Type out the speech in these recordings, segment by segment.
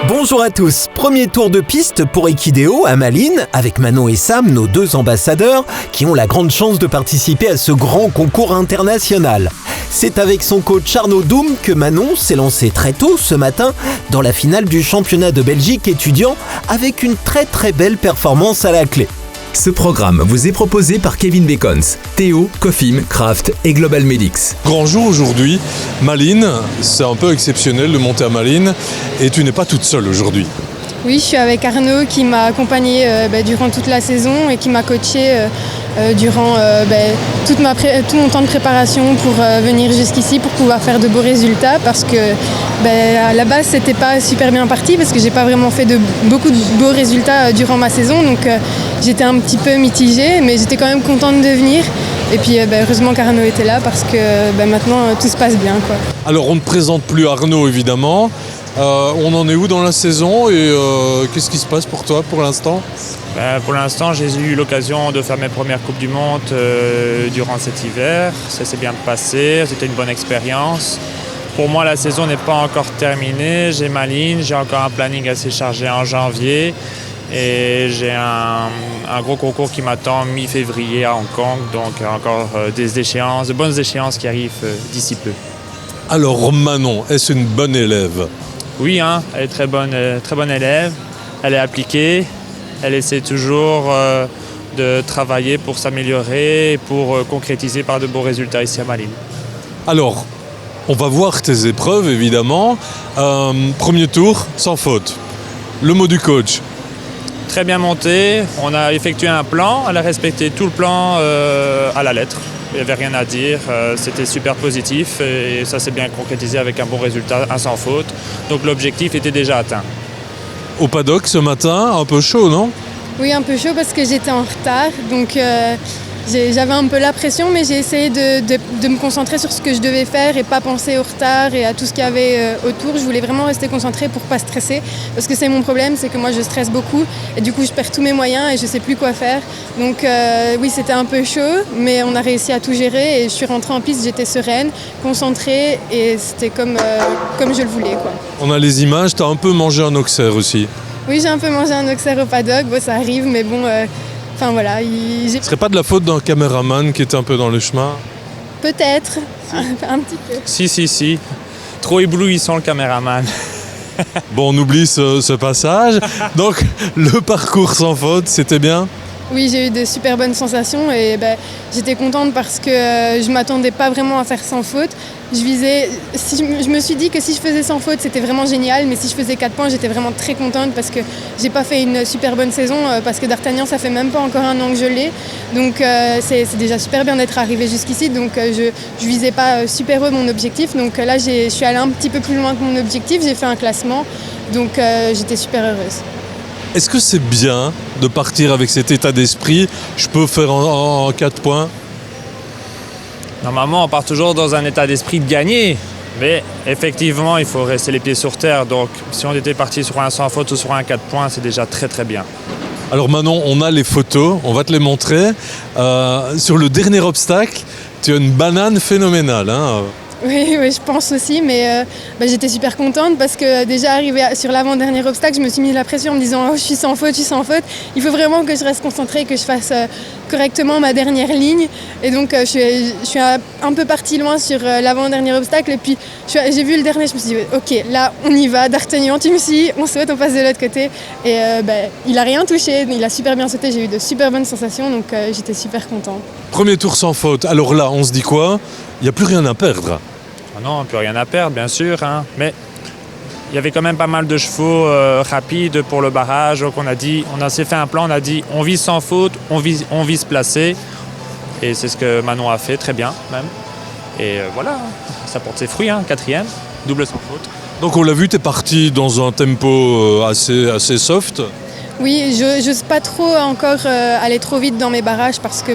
Bonjour à tous, premier tour de piste pour Equideo à Malines, avec Manon et Sam, nos deux ambassadeurs, qui ont la grande chance de participer à ce grand concours international. C'est avec son coach Arnaud Doum que Manon s'est lancée très tôt ce matin dans la finale du championnat de Belgique étudiant, avec une très belle performance à la clé. Ce programme vous est proposé par Kevin Bacons, Théo, Cofim, Kraft et Global Medix. Grand jour aujourd'hui, Malines, c'est un peu exceptionnel de monter à Malines et tu n'es pas toute seule aujourd'hui. Oui, je suis avec Arnaud qui m'a accompagnée durant toute la saison et qui m'a coachée durant tout mon temps de préparation pour venir jusqu'ici pour pouvoir faire de beaux résultats parce que à la base c'était pas super bien parti parce que j'ai pas vraiment fait beaucoup de beaux résultats durant ma saison, donc j'étais un petit peu mitigée, mais j'étais quand même contente de venir. Et puis heureusement qu'Arnaud était là parce que maintenant tout se passe bien, quoi. Alors on ne présente plus Arnaud évidemment. On en est où dans la saison et qu'est-ce qui se passe pour toi pour l'instant ? Pour l'instant, j'ai eu l'occasion de faire mes premières Coupes du Monde durant cet hiver. Ça s'est bien passé, c'était une bonne expérience. Pour moi, la saison n'est pas encore terminée. J'ai ma ligne, j'ai encore un planning assez chargé en janvier. Et j'ai un gros concours qui m'attend mi-février à Hong Kong. Donc encore de bonnes échéances qui arrivent d'ici peu. Alors Manon, est-ce une bonne élève ? Oui, elle est très bonne élève. Elle est appliquée. Elle essaie toujours de travailler pour s'améliorer et pour concrétiser par de beaux résultats ici à Malines. Alors, on va voir tes épreuves évidemment. Premier tour, sans faute. Le mot du coach ? Très bien monté. On a effectué un plan. Elle a respecté tout le plan à la lettre. Il n'y avait rien à dire, c'était super positif et ça s'est bien concrétisé avec un bon résultat, un sans faute. Donc l'objectif était déjà atteint. Au paddock ce matin, un peu chaud, non ? Oui, un peu chaud parce que j'étais en retard, donc j'avais un peu la pression, mais j'ai essayé de me concentrer sur ce que je devais faire et pas penser au retard et à tout ce qu'il y avait autour. Je voulais vraiment rester concentrée pour pas stresser, parce que c'est mon problème, c'est que moi je stresse beaucoup et du coup je perds tous mes moyens et je sais plus quoi faire. Donc oui, c'était un peu chaud, mais on a réussi à tout gérer et je suis rentrée en piste, j'étais sereine, concentrée et c'était comme je le voulais, quoi. On a les images, tu as un peu mangé un Auxerre aussi. Oui, j'ai un peu mangé un Auxerre au paddock, bon, ça arrive, mais bon... Enfin voilà, Ce serait pas de la faute d'un caméraman qui était un peu dans le chemin ? Peut-être, un petit peu. Si. Trop éblouissant le caméraman. Bon, on oublie ce passage. Donc, le parcours sans faute, c'était bien ? Oui, j'ai eu de super bonnes sensations et j'étais contente parce que je ne m'attendais pas vraiment à faire sans faute. Je me suis dit que si je faisais sans faute, c'était vraiment génial, mais si je faisais 4 points, j'étais vraiment très contente parce que j'ai pas fait une super bonne saison, parce que D'Artagnan, ça fait même pas encore un an que je l'ai. Donc c'est déjà super bien d'être arrivée jusqu'ici, donc je visais pas super haut mon objectif. Donc là, je suis allée un petit peu plus loin que mon objectif, j'ai fait un classement, donc j'étais super heureuse. Est-ce que c'est bien de partir avec cet état d'esprit ? Je peux faire en 4 points ? Normalement, on part toujours dans un état d'esprit de gagner. Mais effectivement, il faut rester les pieds sur terre. Donc si on était parti sur un sans faute ou sur un 4 points, c'est déjà très bien. Alors Manon, on a les photos, on va te les montrer. Sur le dernier obstacle, tu as une banane phénoménale, hein ? Oui, je pense aussi, mais j'étais super contente parce que déjà arrivée sur l'avant-dernier obstacle, je me suis mis la pression en me disant « Oh, je suis sans faute. Il faut vraiment que je reste concentrée, que je fasse correctement ma dernière ligne. » Et donc je suis un peu partie loin sur l'avant-dernier obstacle et puis j'ai vu le dernier, je me suis dit « Ok, là on y va, D'Artagnan, tu me suis, on saute, on passe de l'autre côté. » Et il a rien touché, il a super bien sauté, j'ai eu de super bonnes sensations, donc j'étais super contente. Premier tour sans faute, alors là on se dit quoi ? Il n'y a plus rien à perdre. Ah non, plus rien à perdre, bien sûr, mais il y avait quand même pas mal de chevaux rapides pour le barrage. Donc on s'est fait un plan, on a dit on vise sans faute, on vise placé. Et c'est ce que Manon a fait, très bien même. Et voilà, ça porte ses fruits, 4e, double sans faute. Donc on l'a vu, tu es parti dans un tempo assez soft. Oui, je n'ose pas trop encore aller trop vite dans mes barrages parce que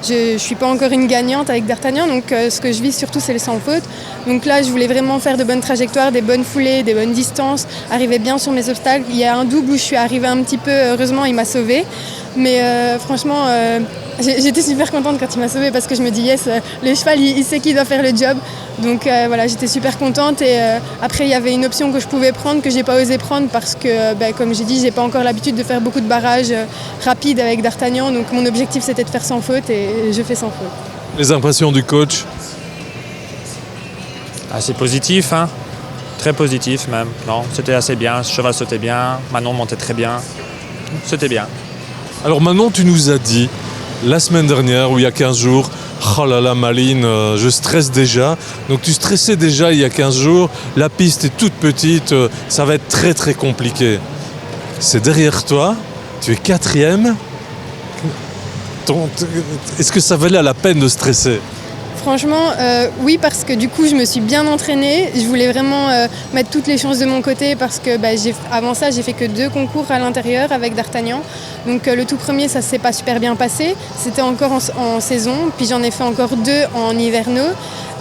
je ne suis pas encore une gagnante avec D'Artagnan, donc ce que je vise surtout c'est les sans faute. Donc là je voulais vraiment faire de bonnes trajectoires, des bonnes foulées, des bonnes distances, arriver bien sur mes obstacles. Il y a un double où je suis arrivée un petit peu, heureusement il m'a sauvée. Mais franchement j'étais super contente quand il m'a sauvée parce que je me dis yes, le cheval il sait qu'il doit faire le job. Donc voilà, j'étais super contente et après il y avait une option que je pouvais prendre que j'ai pas osé prendre parce que comme j'ai dit, j'ai pas encore l'habitude de faire beaucoup de barrages rapides avec D'Artagnan, donc mon objectif c'était de faire sans faute et je fais sans faute. Les impressions du coach? C'est positif, hein. Très positif même. Non, c'était assez bien, ce cheval sautait bien, Manon montait très bien, c'était bien. Alors Manon, tu nous as dit la semaine dernière ou il y a 15 jours, oh là là Malines, je stresse déjà. Donc tu stressais déjà il y a 15 jours, la piste est toute petite, ça va être très très compliqué. C'est derrière toi, tu es 4e. Est-ce que ça valait la peine de stresser? Franchement, oui, parce que du coup, je me suis bien entraînée. Je voulais vraiment mettre toutes les chances de mon côté parce que avant ça, j'ai fait que 2 concours à l'intérieur avec D'Artagnan. Donc le tout premier, ça s'est pas super bien passé. C'était encore en saison. Puis j'en ai fait encore 2 en hivernaux.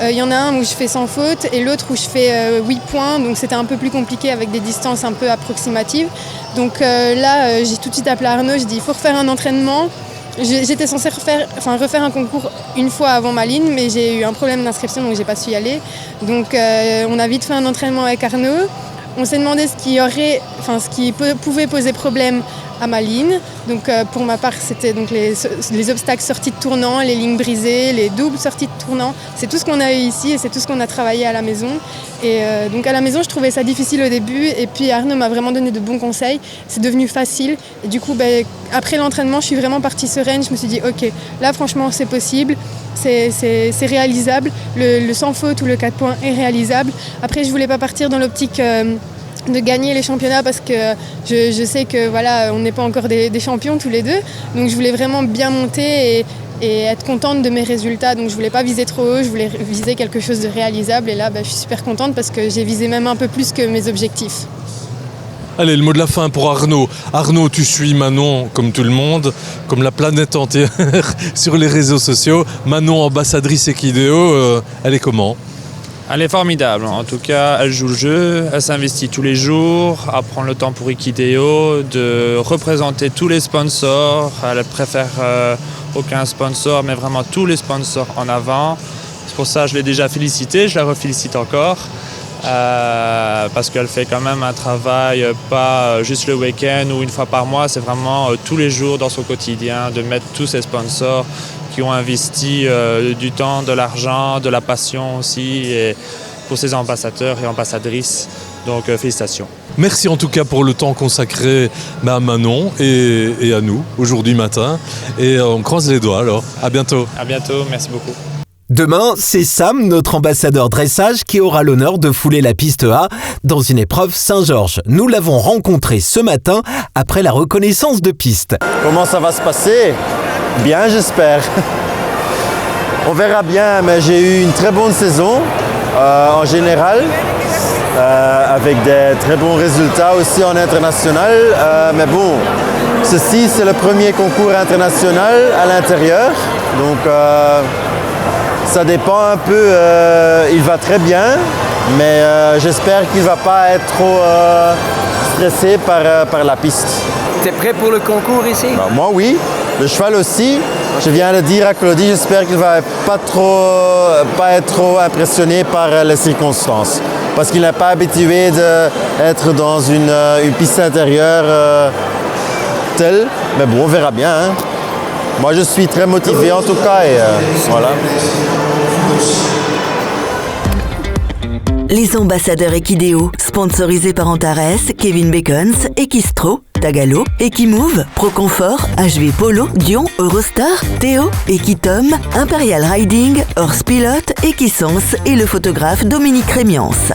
Il y en a un où je fais sans faute et l'autre où je fais 8 points. Donc c'était un peu plus compliqué avec des distances un peu approximatives. Donc là, j'ai tout de suite appelé Arnaud. J'ai dit, il faut refaire un entraînement. J'étais censée refaire un concours une fois avant Malines, mais j'ai eu un problème d'inscription, donc j'ai pas su y aller. Donc on a vite fait un entraînement avec Arnaud. On s'est demandé ce qui pouvait poser problème à Malines. Donc pour ma part, c'était donc les obstacles sortis de tournant, les lignes brisées, les doubles sorties de tournant. C'est tout ce qu'on a eu ici et c'est tout ce qu'on a travaillé à la maison. Et donc à la maison, je trouvais ça difficile au début. Et puis Arnaud m'a vraiment donné de bons conseils. C'est devenu facile. Et du coup, après l'entraînement, je suis vraiment partie sereine. Je me suis dit, ok, là franchement, c'est possible. C'est réalisable. Le sans faute ou le 4 points est réalisable. Après, je voulais pas partir dans l'optique de gagner les championnats parce que je sais que voilà, on n'est pas encore des champions tous les deux. Donc je voulais vraiment bien monter et être contente de mes résultats. Donc je voulais pas viser trop haut, je voulais viser quelque chose de réalisable. Et là, je suis super contente parce que j'ai visé même un peu plus que mes objectifs. Allez, le mot de la fin pour Arnaud. Arnaud, tu suis Manon comme tout le monde, comme la planète entière sur les réseaux sociaux. Manon, ambassadrice Equideo, elle est comment ? Elle est formidable, en tout cas elle joue le jeu, elle s'investit tous les jours, à prendre le temps pour Equideo, de représenter tous les sponsors, elle préfère aucun sponsor mais vraiment tous les sponsors en avant. C'est pour ça que je l'ai déjà félicitée, je la refélicite encore parce qu'elle fait quand même un travail pas juste le week-end ou une fois par mois, c'est vraiment tous les jours dans son quotidien de mettre tous ses sponsors qui ont investi du temps, de l'argent, de la passion aussi et pour ces ambassadeurs et ambassadrices. Donc félicitations. Merci en tout cas pour le temps consacré à Manon et à nous aujourd'hui matin. Et on croise les doigts alors. À bientôt. À bientôt, merci beaucoup. Demain, c'est Sam, notre ambassadeur dressage, qui aura l'honneur de fouler la piste A dans une épreuve Saint-Georges. Nous l'avons rencontré ce matin après la reconnaissance de piste. Comment ça va se passer ? Bien, j'espère. On verra bien, mais j'ai eu une très bonne saison en général, avec des très bons résultats aussi en international. Mais bon, ceci c'est le premier concours international à l'intérieur, donc ça dépend un peu. Il va très bien, mais j'espère qu'il ne va pas être trop stressé par la piste. T'es prêt pour le concours ici ? Moi oui. Le cheval aussi, je viens de dire à Claudie, j'espère qu'il ne va pas être trop impressionné par les circonstances. Parce qu'il n'est pas habitué d'être dans une piste intérieure telle. Mais bon, on verra bien. Hein. Moi, je suis très motivé en tout cas. Et voilà. Les ambassadeurs Equideo, sponsorisés par Antares, Kevin Bacons, Equistro, Tagalo, Equimove, Proconfort, HV Polo, Dion, Eurostar, Théo, Equitom, Imperial Riding, Horse Pilot, Equisens et le photographe Dominique Rémiance.